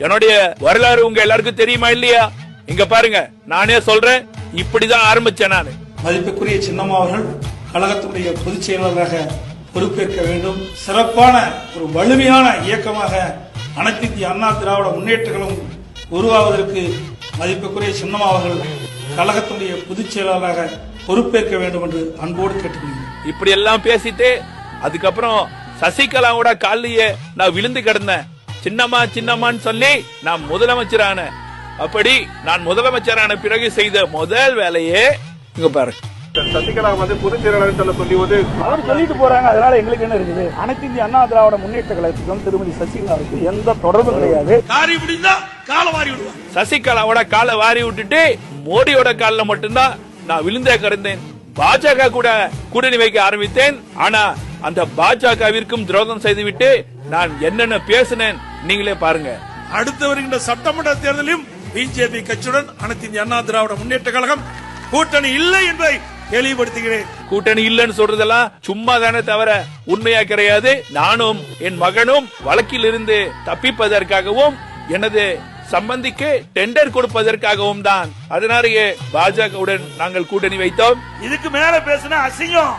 என்னுடைய வரலாறு உங்க எல்லாருக்கும் தெரியுமா இல்லையா? இங்க பாருங்க, நானே சொல்றேன், இப்படிதான் ஆரம்பிச்சேன் நானு. மதிப்புக்குரிய சின்னம்மா அவர்கள் கழகத்துடைய பொதுச் செயலாளராக பொறுப்பேற்க வேண்டும். சிறப்பான ஒரு வலிமையான இயக்கமாக அனைத்து இந்திய அண்ணா திராவிட முன்னேற்ற கழகம் உருவாவதற்கு மதிப்புக்குரிய சின்னம்மா அவர்கள் கழகத்துடைய பொதுச் செயலாளராக பொறுப்பேற்க வேண்டும் என்று அன்போடு கேட்டுக்கொள்கிறேன். இப்படி எல்லாம் பேசிட்டு அதுக்கப்புறம் சசிகலாவோட காலிலேயே நான் விழுந்து கிடந்தேன். சின்னம்மா சின்னம்மான்னு சொல்லி நான் முதலமைச்சரான. அப்படி நான் முதலமைச்சரான பிறகு செய்த முதல் வேலையே இங்க பாரு. சசிகலா பொதுச் செயலாளர் சொல்லிட்டு போறாங்க. அதனால எங்களுக்கு என்ன இருக்குது? அனைத்து இந்திய அண்ணா திராவிட முன்னேற்ற கழகத்துக்கும் திருமதி சசிகலாவுக்கு எந்த தொடர்பும் கிடையாது. சசிகலாவோட காலை வாரி விட்டுட்டு மோடியோட காலில மட்டும்தான் நான் விழுந்தே கிடந்தேன். பாஜக கூட கூட்டணி வைக்க ஆரம்பித்தேன். ஆனா அந்த பாஜகவிற்கும் துரோகம் செய்துவிட்டு நான் என்னென்ன பேசினேன் நீங்களே பாருங்க. அடுத்து வருகின்ற சட்டமன்ற தேர்தலிலும் பிஜேபி கட்சியுடன் அனைத்து இந்திய அண்ணா திராவிட முன்னேற்ற கழகம் கூட்டணி இல்லை என்பதை தெளிவுபடுத்துகிறேன். கூட்டணி இல்லைன்னு சொல்றதெல்லாம் சும்மா தானே தவிர உண்மையா கிடையாது. நானும் என் மகனும் வழக்கில் இருந்து தப்பிப்பதற்காகவும் எனது சம்பந்திக்கு டெண்டர் கொடுப்பதற்காகவும் தான். அதனாலேயே பாஜகவுடன் நாங்கள் கூட்டணி வைத்தோம். இதுக்கு மேல பேசினா அசிங்கம்.